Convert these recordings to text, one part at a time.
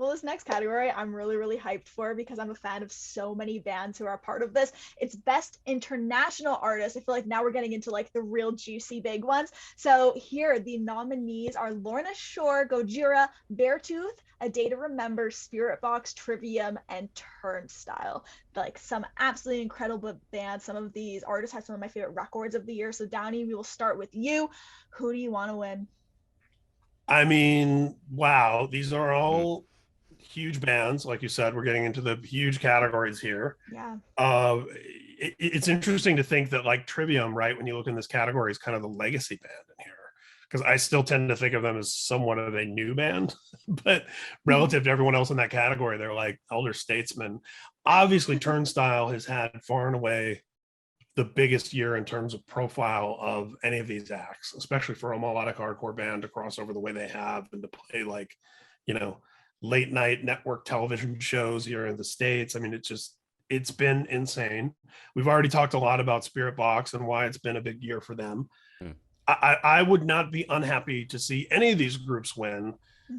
Well, this next category I'm really, really hyped for because I'm a fan of so many bands who are part of this. It's Best International Artist. I feel like now we're getting into like the real juicy big ones. So here, the nominees are Lorna Shore, Gojira, Beartooth, A Day to Remember, Spiritbox, Trivium, and Turnstile. Like some absolutely incredible bands. Some of these artists have some of my favorite records of the year. So Downey, we will start with you. Who do you want to win? I mean, wow, these are all huge bands. Like you said, we're getting into the huge categories here. Yeah. It's interesting to think that like Trivium, right, when you look in this category, is kind of the legacy band in here. Because I still tend to think of them as somewhat of a new band, but relative to everyone else in that category, they're like elder statesmen. Obviously, Turnstile has had far and away the biggest year in terms of profile of any of these acts, especially for a melodic hardcore band to cross over the way they have and to play like, you know, late night network television shows here in the States. I mean, it's been insane. We've already talked a lot about Spiritbox and why it's been a big year for them. I would not be unhappy to see any of these groups win.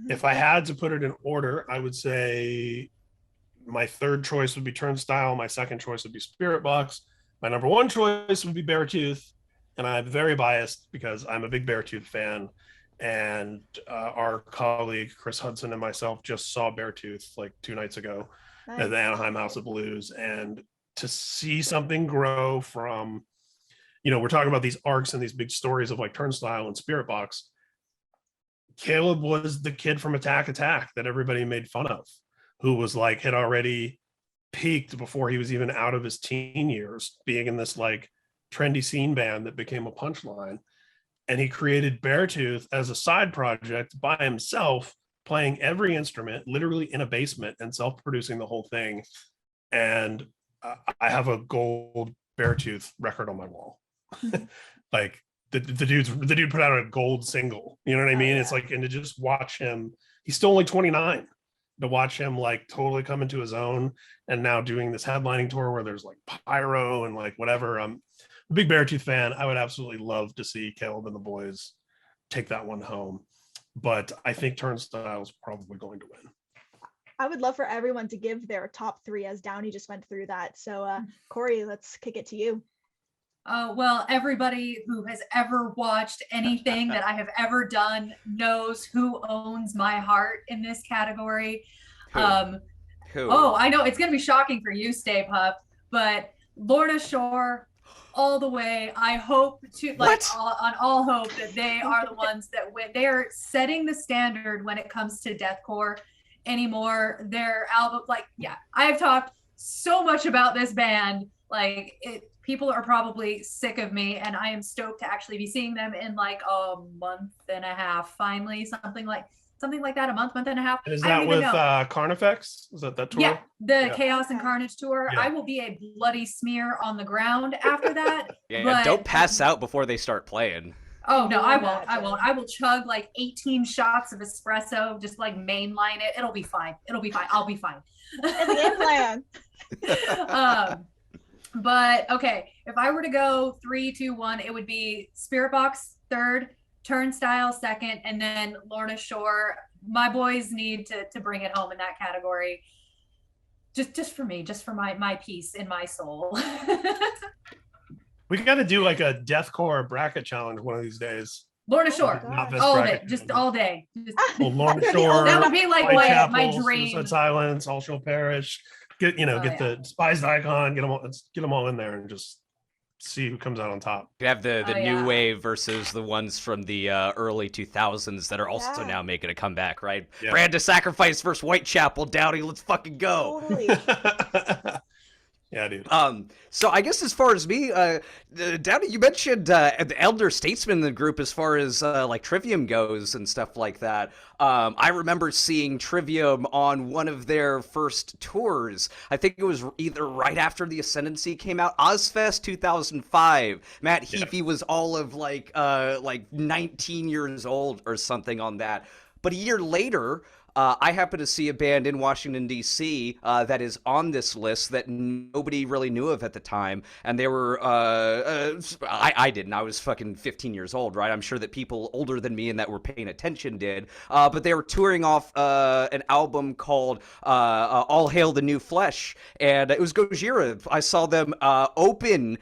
If I had to put it in order, I would say my third choice would be Turnstile. My second choice would be Spiritbox. My number one choice would be Beartooth, and I'm very biased because I'm a big Beartooth fan. And our colleague Chris Hudson and myself just saw Beartooth like 2 nights ago at the Anaheim House of Blues, and to see something grow from, you know, we're talking about these arcs and these big stories of like Turnstile and Spiritbox. Caleb was the kid from Attack that everybody made fun of, who was like had already peaked before he was even out of his teen years, being in this like trendy scene band that became a punchline. And he created Beartooth as a side project by himself, playing every instrument literally in a basement and self-producing the whole thing. And I have a gold Beartooth record on my wall. Like the dude put out a gold single, you know what I mean? It's like, and to just watch him, he's still only 29, to watch him like totally come into his own and now doing this headlining tour where there's like pyro and like whatever. I'm a big Beartooth fan. I would absolutely love to see Caleb and the boys take that one home, but I think Turnstile is probably going to win. I would love for everyone to give their top 3 as Downey just went through that. So Cori, let's kick it to you. Well, everybody who has ever watched anything that I have ever done knows who owns my heart in this category. Who? Oh, I know it's going to be shocking for you, Stay Puft, but Lorna Shore, all the way. I hope to, like, on all hope that they are the ones that win. They are setting the standard when it comes to deathcore anymore. Their album, like, yeah, I have talked so much about this band. Like, people are probably sick of me, and I am stoked to actually be seeing them in like a month and a half. Finally, something like that, a month and a half. And is that with Carnifex? Is that tour? Yeah, the Chaos and Carnage tour. Yeah. I will be a bloody smear on the ground after that. But don't pass out before they start playing. Oh no, I won't. I will chug like 18 shots of espresso, just like mainline it. It'll be fine. I'll be fine. It's a game plan. But okay, if I were to go 3, 2, 1, it would be Spiritbox third, Turnstile second, and then Lorna Shore. My boys need to bring it home in that category. Just for me, just for my peace in my soul. We got to do like a deathcore bracket challenge one of these days. Lorna Shore, all day, just all day. Lorna Shore. That would be like my dream. Suicide Silence, All Shall Perish. Get the Despised Icon. Get them all in there and just see who comes out on top. You have the new wave versus the ones from the early 2000s that are also now making a comeback, right? Yeah. Brand of Sacrifice versus Whitechapel. Downey, let's fucking go. Totally. Yeah, dude. So I guess as far as me, Downey, you mentioned the elder statesman in the group as far as like Trivium goes and stuff like that. I remember seeing Trivium on one of their first tours. I think it was either right after the Ascendancy came out, Ozfest 2005. Matt Heafy was all of like 19 years old or something on that. But a year later, I happen to see a band in Washington, D.C. That is on this list that nobody really knew of at the time. And they were, I didn't. I was fucking 15 years old, right? I'm sure that people older than me and that were paying attention did. But they were touring off an album called All Hail the New Flesh. And it was Gojira. I saw them open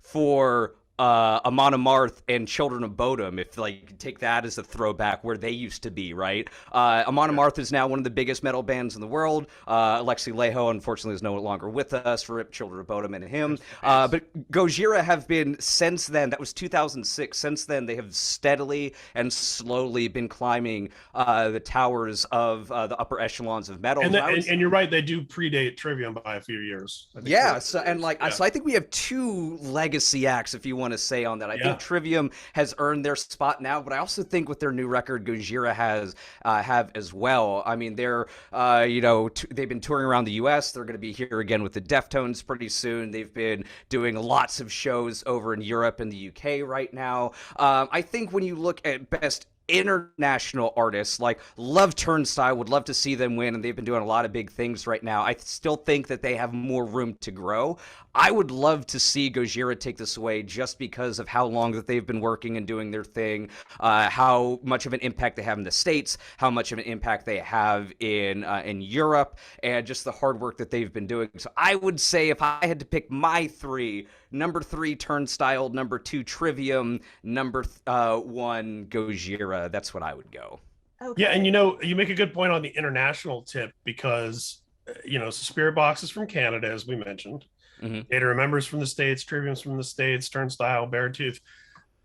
for Amon Amarth and Children of Bodom, if like take that as a throwback where they used to be, right? Amon Amarth is now one of the biggest metal bands in the world. Alexi Laiho, unfortunately, is no longer with us. Rip Children of Bodom and him. But Gojira have been, since then, that was 2006, since then they have steadily and slowly been climbing the towers of the upper echelons of metal. And you're right, they do predate Trivium by a few years. Yeah, so I think we have two legacy acts, if you want to say on that. I think Trivium has earned their spot now, but I also think with their new record, Gojira have as well. I mean, they're they've been touring around the U.S. They're going to be here again with the Deftones pretty soon. They've been doing lots of shows over in Europe and the U.K. right now. I think when you look at best international artists, like love Turnstile, would love to see them win, and they've been doing a lot of big things right now. I still think that they have more room to grow. I would love to see Gojira take this away just because of how long that they've been working and doing their thing, how much of an impact they have in the States, how much of an impact they have in Europe, and just the hard work that they've been doing. So I would say if I had to pick my three, number 3, Turnstile, number 2, Trivium, number 1, Gojira. That's what I would go. Okay. Yeah, and you make a good point on the international tip because, Spiritbox is from Canada, as we mentioned. Mm-hmm. Data Remembers from the States, Trivium's from the States, Turnstile, Beartooth.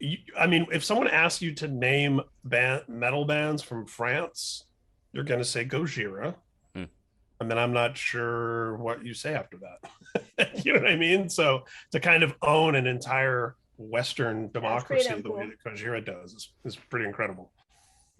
If someone asks you to name metal bands from France, you're going to say Gojira. And then I'm not sure what you say after that. You know what I mean? So to kind of own an entire Western democracy the way that Gojira does is pretty incredible.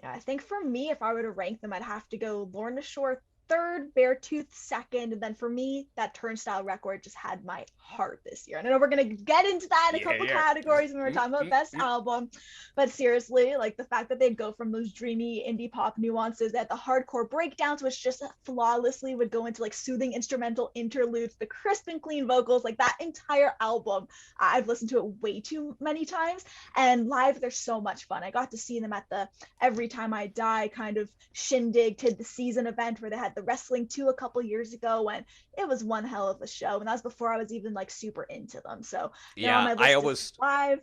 Yeah, I think for me, if I were to rank them, I'd have to go Lorna Shore 3rd, Beartooth 2nd, and then for me, that Turnstile record just had my heart this year. And I know we're gonna get into that in a couple categories when we're talking about best album, but seriously, like the fact that they'd go from those dreamy indie pop nuances at the hardcore breakdowns, which just flawlessly would go into like soothing instrumental interludes, the crisp and clean vocals, like that entire album, I've listened to it way too many times, and live they're so much fun. I got to see them at the Every Time I Die kind of shindig to the season event where they had the Wrestling 2 a couple years ago, and it was one hell of a show, and that was before I was even like super into them. So yeah, I almost live.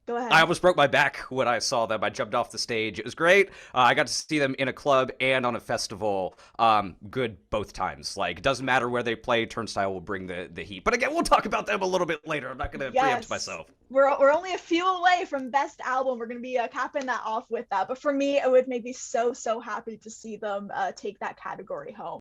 Go ahead. I almost broke my back when I saw them. I jumped off the stage. It was great. I got to see them in a club and on a festival. Good both times. Like, it doesn't matter where they play, Turnstile will bring the heat. But again, we'll talk about them a little bit later. I'm not going to preempt myself. We're only a few away from best album. We're going to be capping that off with that. But for me, it would make me so happy to see them take that category home.